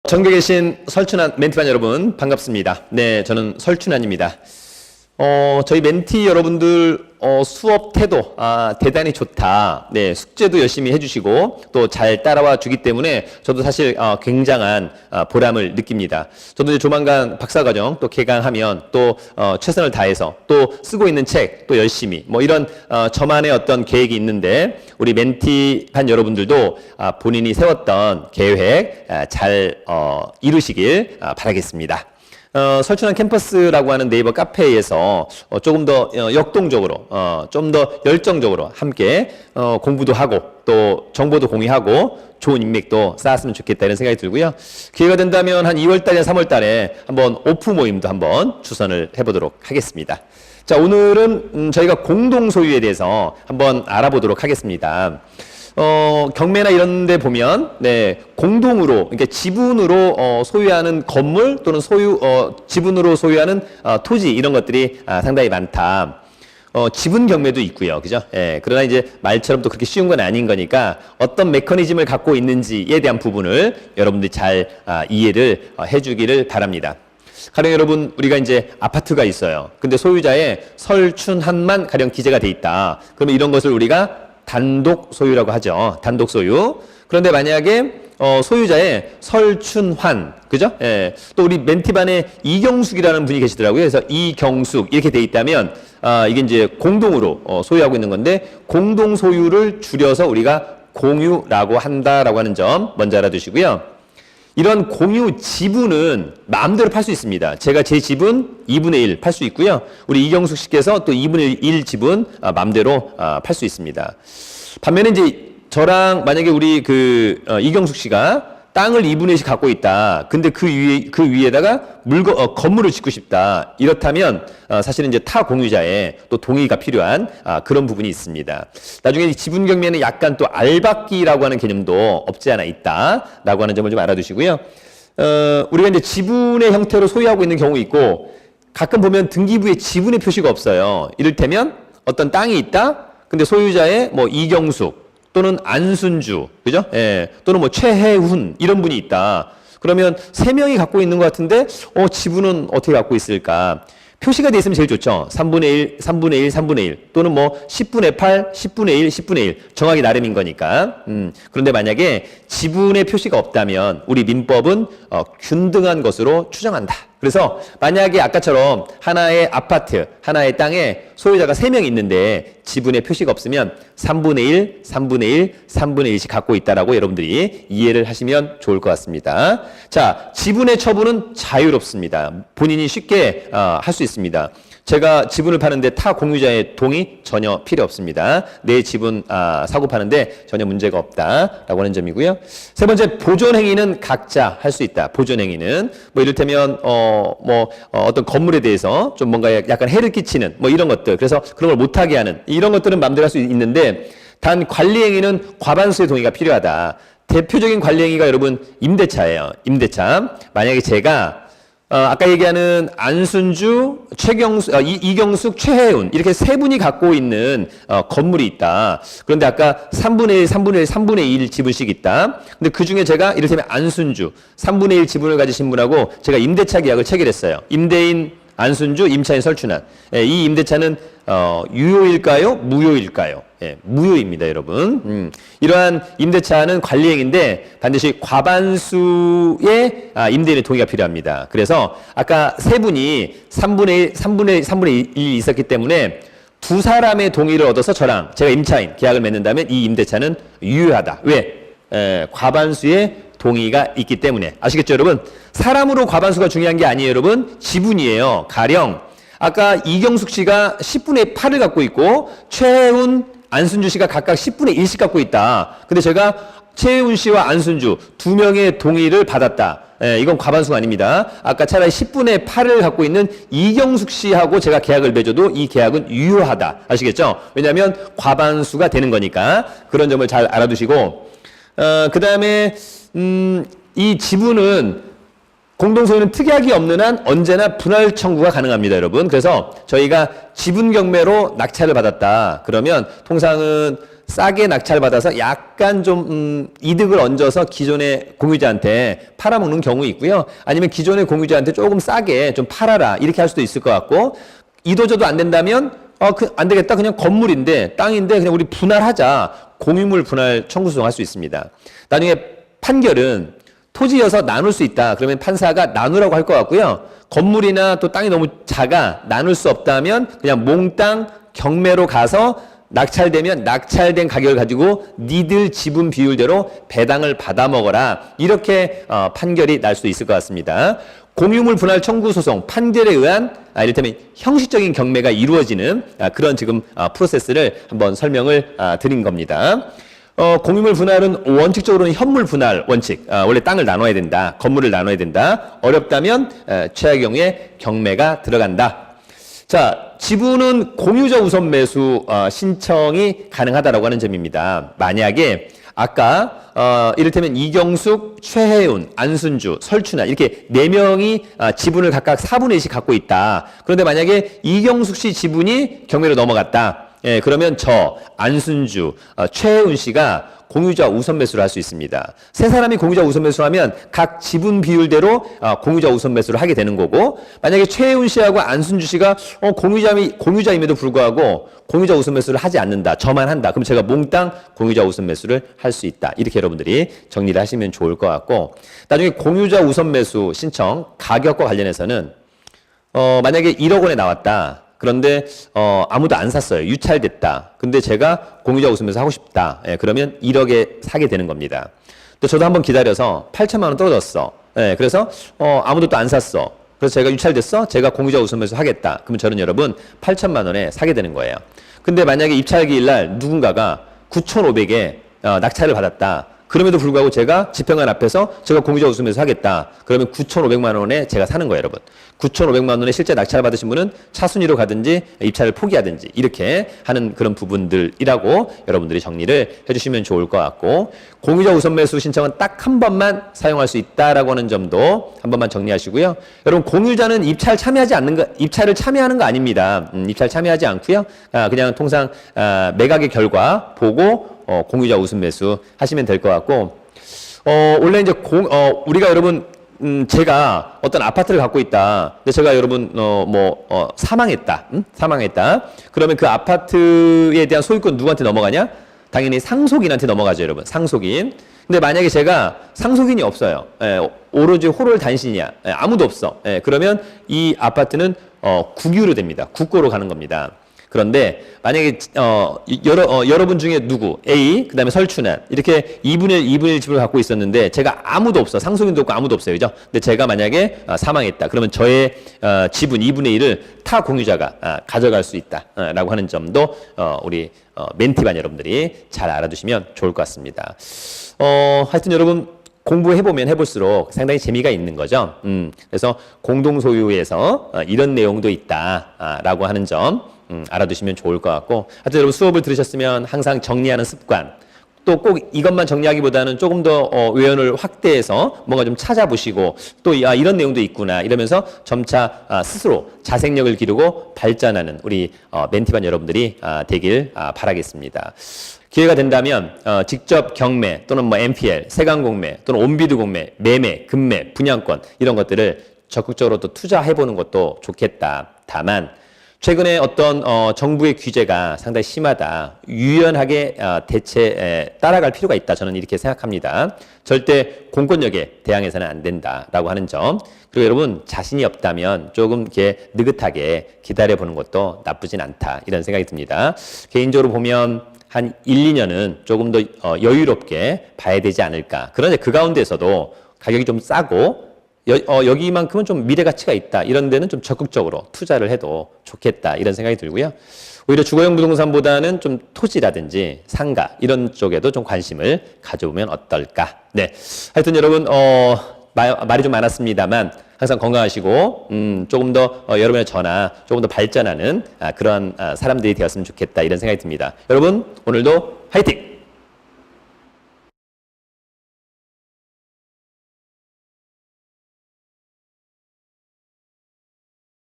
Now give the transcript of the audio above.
전국에 계신 설춘환 멘티반 여러분 반갑습니다. 네, 저는 설춘환입니다. 저희 멘티 여러분들 수업 태도 대단히 좋다. 네, 숙제도 열심히 해주시고 또 잘 따라와 주기 때문에 저도 사실 굉장한 보람을 느낍니다. 저도 이제 조만간 박사과정 또 개강하면 또 최선을 다해서 또 쓰고 있는 책 또 열심히 뭐 이런 저만의 어떤 계획이 있는데 우리 멘티반 여러분들도 본인이 세웠던 계획 잘 이루시길 바라겠습니다. 설춘환 캠퍼스라고 하는 네이버 카페에서 조금 더 역동적으로 좀 더 열정적으로 함께 공부도 하고 또 정보도 공유하고 좋은 인맥도 쌓았으면 좋겠다 이런 생각이 들고요. 기회가 된다면 한 2월 달이나 3월 달에 한번 오프 모임도 한번 주선을 해보도록 하겠습니다. 자, 오늘은 저희가 공동 소유에 대해서 한번 알아보도록 하겠습니다. 경매나 이런 데 보면, 네, 공동으로, 그러니까 지분으로, 소유하는 건물 또는 지분으로 소유하는, 토지, 이런 것들이, 상당히 많다. 지분 경매도 있고요. 그죠? 예, 그러나 이제 말처럼 또 그렇게 쉬운 건 아닌 거니까 어떤 메커니즘을 갖고 있는지에 대한 부분을 여러분들이 잘, 이해를 해주기를 바랍니다. 가령 여러분, 우리가 이제 아파트가 있어요. 근데 소유자의 설춘환만 가령 기재가 돼 있다. 그러면 이런 것을 우리가 단독 소유라고 하죠. 단독 소유. 그런데 만약에 소유자의 설춘환, 그죠? 예. 또 우리 멘티반에 이경숙이라는 분이 계시더라고요. 그래서 이경숙 이렇게 돼 있다면 이게 이제 공동으로 소유하고 있는 건데 공동 소유를 줄여서 우리가 공유라고 한다라고 하는 점 먼저 알아두시고요. 이런 공유 지분은 마음대로 팔 수 있습니다. 제가 제 지분 2분의 1 팔 수 있고요. 우리 이경숙 씨께서 또 2분의 1 지분 마음대로 팔 수 있습니다. 반면에 이제 저랑 만약에 우리 이경숙 씨가 땅을 2분의 1씩 갖고 있다. 근데 그 위에다가 건물을 짓고 싶다. 이렇다면 사실은 이제 타 공유자의 또 동의가 필요한 그런 부분이 있습니다. 나중에 지분 경매는 약간 또 알박기라고 하는 개념도 없지 않아 있다라고 하는 점을 좀 알아두시고요. 우리가 이제 지분의 형태로 소유하고 있는 경우 있고 가끔 보면 등기부에 지분의 표시가 없어요. 이를테면 어떤 땅이 있다. 근데 소유자의 뭐 이경숙 또는 안순주, 그죠? 예. 또는 뭐 최혜훈, 이런 분이 있다. 그러면 3명이 갖고 있는 것 같은데, 지분은 어떻게 갖고 있을까? 표시가 돼 있으면 제일 좋죠. 3분의 1, 3분의 1, 3분의 1. 또는 뭐 10분의 8, 10분의 1, 10분의 1. 정하기 나름인 거니까. 그런데 만약에 지분의 표시가 없다면 우리 민법은 균등한 것으로 추정한다. 그래서 만약에 아까처럼 하나의 아파트, 하나의 땅에 소유자가 3명 있는데 지분의 표시가 없으면 3분의 1, 3분의 1, 3분의 1씩 갖고 있다라고 여러분들이 이해를 하시면 좋을 것 같습니다. 자, 지분의 처분은 자유롭습니다. 본인이 쉽게 할 수 있습니다. 제가 지분을 파는데 타 공유자의 동의 전혀 필요 없습니다. 내 지분 사고 파는데 전혀 문제가 없다라고 하는 점이고요. 세 번째, 보존 행위는 각자 할 수 있다. 보존 행위는 뭐 이를테면 어떤 건물에 대해서 좀 뭔가 약간 해를 끼치는 뭐 이런 것들, 그래서 그런 걸 못하게 하는 이런 것들은 마음대로 할 수 있는데 단 관리 행위는 과반수의 동의가 필요하다. 대표적인 관리 행위가 여러분 임대차예요. 임대차. 만약에 제가 아까 얘기하는 안순주, 이경숙, 최혜훈 이렇게 3분이 갖고 있는 건물이 있다. 그런데 아까 3분의 1, 3분의 1, 3분의 1 지분씩 있다. 근데 그 중에 제가 이를테면 안순주 3분의 1 지분을 가지신 분하고 제가 임대차 계약을 체결했어요. 임대인 안순주, 임차인 설춘환. 이 임대차는 유효일까요? 무효일까요? 예, 무효입니다, 여러분. 이러한 임대차는 관리행위인데 반드시 과반수의 임대인의 동의가 필요합니다. 그래서 아까 3분이 3분의 1, 3분의 1이 있었기 때문에 2사람의 동의를 얻어서 저랑 제가 임차인 계약을 맺는다면 이 임대차는 유효하다. 왜? 과반수의 동의가 있기 때문에. 아시겠죠, 여러분? 사람으로 과반수가 중요한 게 아니에요, 여러분. 지분이에요. 가령 아까 이경숙 씨가 10분의 8을 갖고 있고 최혜훈, 안순주 씨가 각각 10분의 1씩 갖고 있다. 근데 제가 최혜훈 씨와 안순주 2명의 동의를 받았다. 이건 과반수가 아닙니다. 아까 차라리 10분의 8을 갖고 있는 이경숙 씨하고 제가 계약을 맺어도 이 계약은 유효하다. 아시겠죠? 왜냐하면 과반수가 되는 거니까 그런 점을 잘 알아두시고 그 다음에 이 지분은 공동소유는 특약이 없는 한 언제나 분할 청구가 가능합니다, 여러분. 그래서 저희가 지분 경매로 낙찰을 받았다. 그러면 통상은 싸게 낙찰받아서 약간 좀 이득을 얹어서 기존의 공유자한테 팔아먹는 경우 있고요. 아니면 기존의 공유자한테 조금 싸게 좀 팔아라 이렇게 할 수도 있을 것 같고, 이도저도 안 된다면 안 되겠다. 그냥 건물인데 땅인데 그냥 우리 분할하자. 공유물 분할 청구 소송할 수 있습니다. 나중에 판결은 토지여서 나눌 수 있다. 그러면 판사가 나누라고 할 것 같고요. 건물이나 또 땅이 너무 작아 나눌 수 없다면 그냥 몽땅 경매로 가서 낙찰되면 낙찰된 가격을 가지고 니들 지분 비율대로 배당을 받아 먹어라. 이렇게 판결이 날 수 있을 것 같습니다. 공유물 분할 청구 소송 판결에 의한 이를테면 형식적인 경매가 이루어지는 그런 지금 프로세스를 한번 설명을 드린 겁니다. 공유물 분할은 원칙적으로는 현물 분할 원칙, 원래 땅을 나눠야 된다, 건물을 나눠야 된다. 어렵다면 최악의 경우에 경매가 들어간다. 자, 지분은 공유자 우선 매수 신청이 가능하다라고 하는 점입니다. 만약에 아까 이를테면 이경숙, 최혜운, 안순주, 설춘아 이렇게 4명이 지분을 각각 4분의 1씩 갖고 있다. 그런데 만약에 이경숙 씨 지분이 경매로 넘어갔다. 예, 그러면 저 안순주, 최혜운 씨가 공유자 우선 매수를 할 수 있습니다. 세 사람이 공유자 우선 매수하면 각 지분 비율대로 공유자 우선 매수를 하게 되는 거고, 만약에 최혜운 씨하고 안순주 씨가 공유자임에도 불구하고 공유자 우선 매수를 하지 않는다, 저만 한다. 그럼 제가 몽땅 공유자 우선 매수를 할 수 있다. 이렇게 여러분들이 정리를 하시면 좋을 것 같고, 나중에 공유자 우선 매수 신청 가격과 관련해서는 만약에 1억 원에 나왔다. 그런데 아무도 안 샀어요. 유찰됐다. 근데 제가 공유자 웃으면서 하고 싶다. 예, 그러면 1억에 사게 되는 겁니다. 또 저도 한번 기다려서 8천만 원 떨어졌어. 예, 그래서 아무도 또 안 샀어. 그래서 제가 유찰됐어. 제가 공유자 웃으면서 하겠다. 그러면 저는 여러분 8천만 원에 사게 되는 거예요. 근데 만약에 입찰기일 날 누군가가 9,500에 낙찰을 받았다. 그럼에도 불구하고 제가 집행관 앞에서 제가 공유자 웃으면서 하겠다. 그러면 9,500만 원에 제가 사는 거예요, 여러분. 9,500만 원에 실제 낙찰을 받으신 분은 차순위로 가든지 입찰을 포기하든지 이렇게 하는 그런 부분들이라고 여러분들이 정리를 해주시면 좋을 것 같고, 공유자 우선 매수 신청은 딱 한 번만 사용할 수 있다라고 하는 점도 한 번만 정리하시고요. 여러분, 공유자는 입찰을 참여하는 거 아닙니다. 입찰 참여하지 않고요. 그냥 통상 매각의 결과 보고 공유자 우선 매수 하시면 될 것 같고, 원래 이제 우리가 여러분, 제가 어떤 아파트를 갖고 있다. 근데 제가 여러분, 사망했다. 사망했다. 그러면 그 아파트에 대한 소유권 누구한테 넘어가냐? 당연히 상속인한테 넘어가죠, 여러분. 상속인. 근데 만약에 제가 상속인이 없어요. 오로지 홀홀 단신이야. 아무도 없어. 그러면 이 아파트는 국유로 됩니다. 국고로 가는 겁니다. 그런데 만약에 여러분 중에 누구 A 그다음에 설춘한 이렇게 2분의 1 집을 갖고 있었는데 제가 아무도 없어, 상속인도 없고 아무도 없어요, 그죠? 근데 제가 만약에 사망했다. 그러면 저의 지분 2분의 1을 타 공유자가 가져갈 수 있다라고 하는 점도 우리 멘티반 여러분들이 잘 알아두시면 좋을 것 같습니다. 하여튼 여러분, 공부해보면 해볼수록 상당히 재미가 있는 거죠. 그래서 공동소유에서 이런 내용도 있다라고 하는 점 알아두시면 좋을 것 같고, 하여튼 여러분 수업을 들으셨으면 항상 정리하는 습관, 또 꼭 이것만 정리하기보다는 조금 더 외연을 확대해서 뭔가 좀 찾아보시고 또 이런 내용도 있구나 이러면서 점차 스스로 자생력을 기르고 발전하는 우리 멘티반 여러분들이 되길 바라겠습니다. 기회가 된다면 직접 경매 또는 뭐 MPL, 세관공매 또는 온비드 공매, 매매, 급매, 분양권 이런 것들을 적극적으로 또 투자해보는 것도 좋겠다. 다만 최근에 어떤 정부의 규제가 상당히 심하다. 유연하게 따라갈 필요가 있다. 저는 이렇게 생각합니다. 절대 공권력에 대항해서는 안 된다라고 하는 점. 그리고 여러분, 자신이 없다면 조금 이렇게 느긋하게 기다려보는 것도 나쁘진 않다. 이런 생각이 듭니다. 개인적으로 보면 한 1, 2년은 조금 더 여유롭게 봐야 되지 않을까. 그런데 그 가운데서도 가격이 좀 싸고 여기만큼은 좀 미래 가치가 있다. 이런 데는 좀 적극적으로 투자를 해도 좋겠다. 이런 생각이 들고요. 오히려 주거용 부동산보다는 좀 토지라든지 상가 이런 쪽에도 좀 관심을 가져보면 어떨까. 네. 하여튼 여러분, 말이 좀 많았습니다만 항상 건강하시고 조금 더 여러분의 전화 조금 더 발전하는 그런 사람들이 되었으면 좋겠다. 이런 생각이 듭니다. 여러분, 오늘도 화이팅!